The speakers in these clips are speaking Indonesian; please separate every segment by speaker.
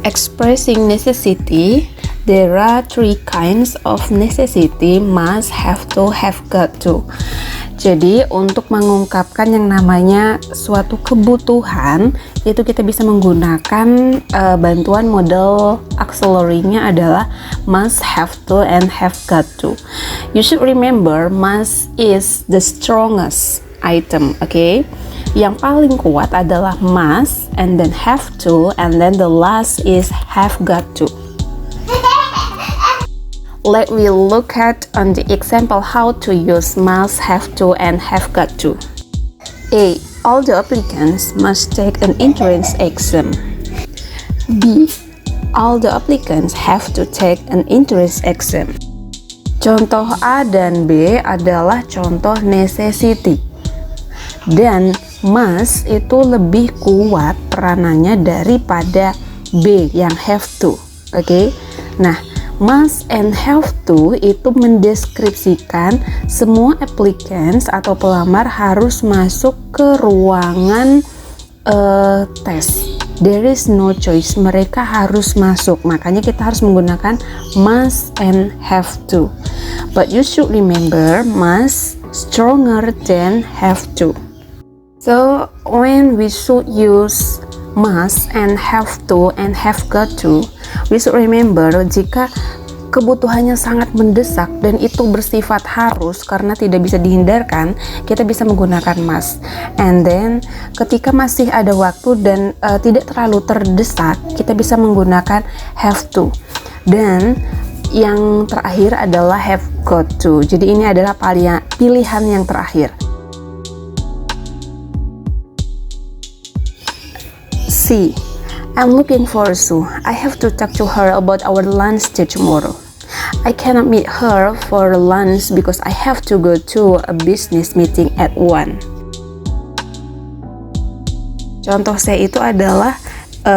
Speaker 1: Expressing necessity, there are three kinds of necessity: must, have to, have got to. Jadi untuk mengungkapkan yang namanya suatu kebutuhan, itu kita bisa menggunakan bantuan model auxiliary-nya adalah must, have to, and have got to. You should remember must is the strongest item, okay? Yang paling kuat adalah must, and then have to, and then the last is have got to. Let me look at on the example how to use must, have to, and have got to. A. All the applicants must take an entrance exam. B. All the applicants have to take an entrance exam. Contoh A dan B adalah contoh necessity. Dan must itu lebih kuat peranannya daripada B yang have to. Oke. Nah, must and have to itu mendeskripsikan semua applicants atau pelamar harus masuk ke ruangan tes. There is no choice, mereka harus masuk. Makanya kita harus menggunakan must and have to. But you should remember must stronger than have to. So when we should use must and have to and have got to, we should remember jika kebutuhannya sangat mendesak dan itu bersifat harus karena tidak bisa dihindarkan, kita bisa menggunakan must. And then ketika masih ada waktu dan tidak terlalu terdesak, kita bisa menggunakan have to. Dan yang terakhir adalah have got to. Jadi ini adalah pilihan yang terakhir. C. I'm looking for Sue. I have to talk to her about our lunch date tomorrow. I cannot meet her for lunch because I have to go to a business meeting at 1. Contoh C itu adalah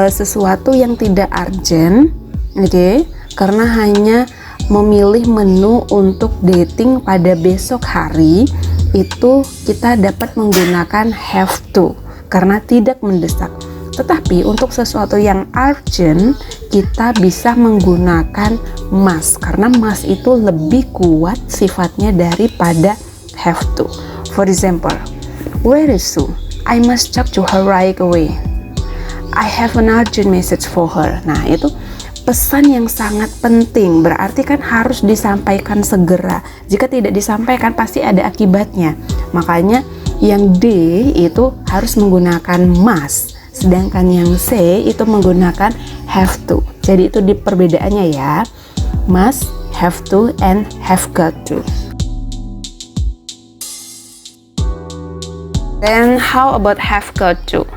Speaker 1: sesuatu yang tidak urgent, okay? Karena hanya memilih menu untuk dating pada besok hari, itu kita dapat menggunakan have to karena tidak mendesak. Tetapi untuk sesuatu yang urgent, kita bisa menggunakan must karena must itu lebih kuat sifatnya daripada have to. For example, where is Sue? I must talk to her right away. I have an urgent message for her. Nah, itu pesan yang sangat penting, berarti kan harus disampaikan segera. Jika tidak disampaikan pasti ada akibatnya. Makanya yang D itu harus menggunakan must. Sedangkan yang C itu menggunakan have to. Jadi itu di perbedaannya ya. Must, have to, and have got to. Then how about have got to?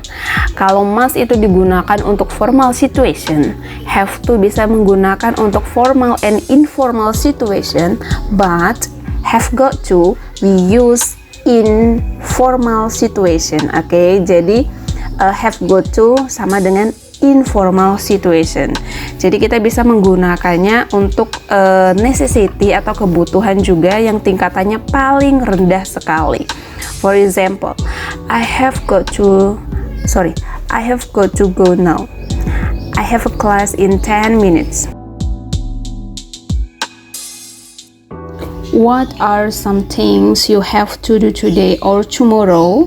Speaker 1: Kalau must itu digunakan untuk formal situation, have to bisa menggunakan untuk formal and informal situation, but have got to we use in formal situation. Oke, jadi have got to sama dengan informal situation. Jadi kita bisa menggunakannya untuk necessity atau kebutuhan juga yang tingkatannya paling rendah sekali. For example, I have got to go now. I have a class in 10 minutes. What are some things you have to do today or tomorrow?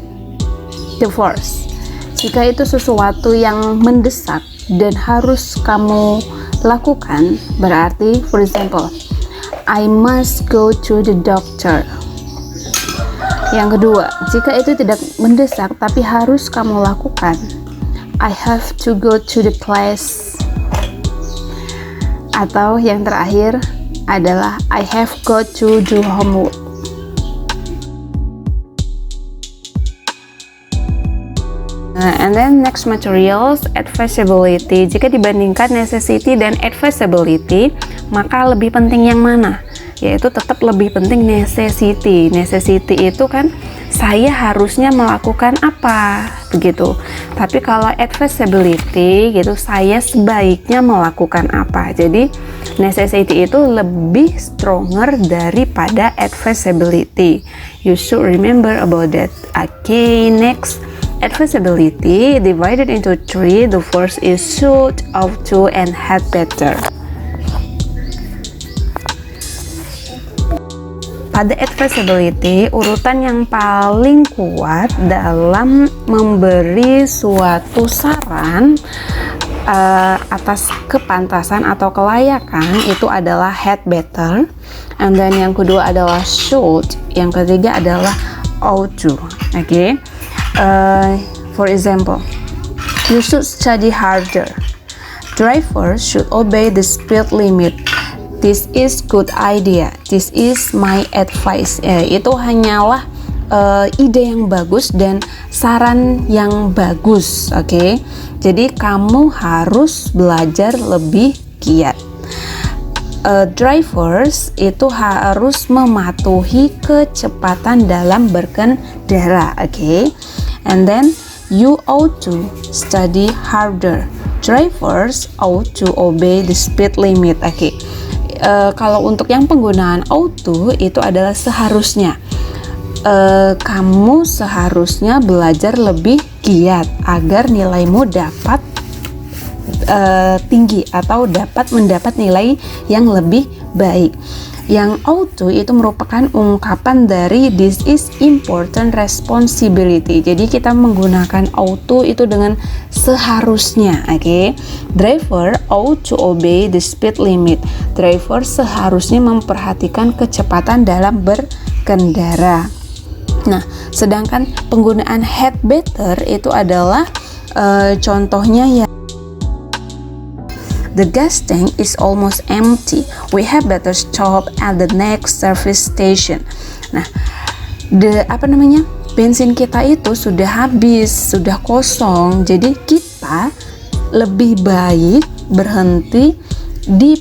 Speaker 1: The first, jika itu sesuatu yang mendesak dan harus kamu lakukan, berarti for example, I must go to the doctor. Yang kedua, jika itu tidak mendesak tapi harus kamu lakukan, I have to go to the class. Atau yang terakhir adalah I have got to do homework. And then next materials, advisability. Jika dibandingkan necessity dan advisability, maka lebih penting yang mana? Yaitu tetap lebih penting necessity. Necessity itu kan saya harusnya melakukan apa, begitu. Tapi kalau advisability gitu, saya sebaiknya melakukan apa. Jadi necessity itu lebih stronger daripada advisability. You should remember about that. Okay, next. advisability divided into three. The first is should, ought to, and had better. Pada advisability, urutan yang paling kuat dalam memberi suatu saran atas kepantasan atau kelayakan itu adalah had better, and then yang kedua adalah should, yang ketiga adalah ought to. Okay, for example, you should study harder. Drivers should obey the speed limit. This is good idea. This is my advice. Itu hanyalah ide yang bagus dan saran yang bagus. Oke, jadi kamu harus belajar lebih giat. Drivers itu harus mematuhi kecepatan dalam berkendara. Oke, and then you ought to study harder. Drivers ought to obey the speed limit. Oke. Kalau untuk yang penggunaan ought to itu adalah seharusnya. Kamu seharusnya belajar lebih giat agar nilaimu dapat tinggi atau dapat mendapat nilai yang lebih baik. Yang ought to itu merupakan ungkapan dari this is important responsibility. Jadi kita menggunakan ought to itu dengan seharusnya. Oke. Driver ought to obey the speed limit. Driver seharusnya memperhatikan kecepatan dalam berkendara. Nah, sedangkan penggunaan had better itu adalah contohnya ya. The gas tank is almost empty. We have better stop at the next service station. Nah, bensin kita itu sudah habis, sudah kosong. Jadi kita lebih baik berhenti di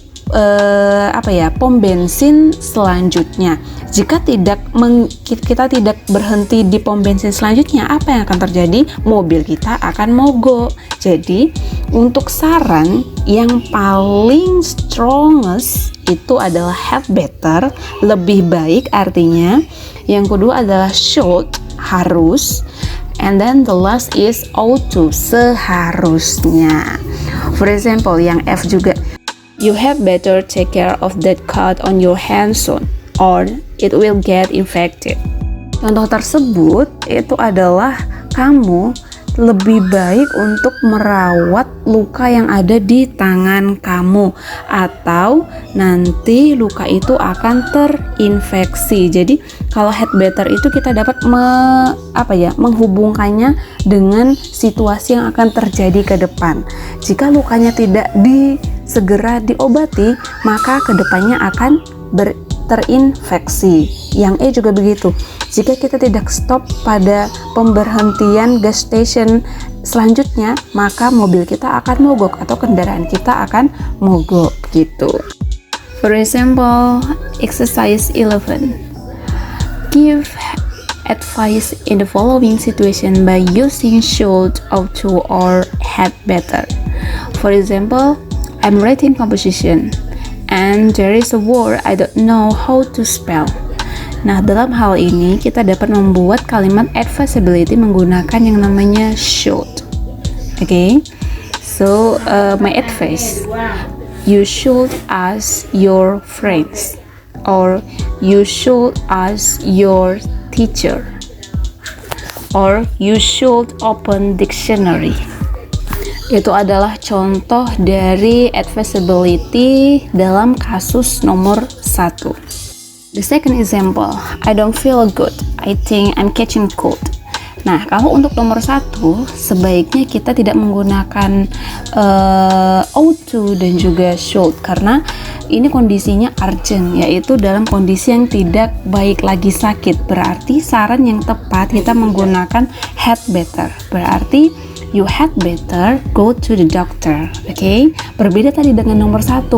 Speaker 1: pom bensin selanjutnya. Jika kita tidak berhenti di pom bensin selanjutnya, apa yang akan terjadi? Mobil kita akan mogok. Jadi untuk saran yang paling strongest itu adalah have better, lebih baik artinya. Yang kedua adalah should, harus, and then the last is ought to, seharusnya. For example, yang F juga, you have better take care of that cut on your hand soon, or it will get infected. Contoh tersebut itu adalah kamu lebih baik untuk merawat luka yang ada di tangan kamu, atau nanti luka itu akan terinfeksi. Jadi kalau had better itu kita dapat menghubungkannya dengan situasi yang akan terjadi ke depan. Jika lukanya tidak segera diobati, maka kedepannya akan terinfeksi. Yang E juga begitu. Jika kita tidak stop pada pemberhentian gas station selanjutnya, maka mobil kita akan mogok atau kendaraan kita akan mogok gitu. For example, exercise 11. Give advice in the following situation by using should, ought to, or had better. For example, I'm writing composition and there is a word I don't know how to spell. Nah, dalam hal ini kita dapat membuat kalimat advisability menggunakan yang namanya should. Okay, so my advice, you should ask your friends, or you should ask your teacher, or you should open dictionary. Itu adalah contoh dari advisability dalam kasus nomor 1. The second example, I don't feel good. I think I'm catching cold. Nah, kalau untuk nomor 1, sebaiknya kita tidak menggunakan ought to dan juga should, karena ini kondisinya urgent, yaitu dalam kondisi yang tidak baik lagi sakit. Berarti saran yang tepat kita menggunakan had better. Berarti you had better go to the doctor. Okay? Berbeda tadi dengan nomor 1.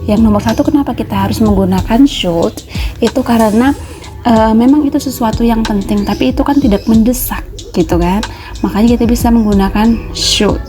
Speaker 1: Yang nomor 1 kenapa kita harus menggunakan should? Itu karena memang itu sesuatu yang penting, tapi itu kan tidak mendesak gitu kan. Makanya kita bisa menggunakan should.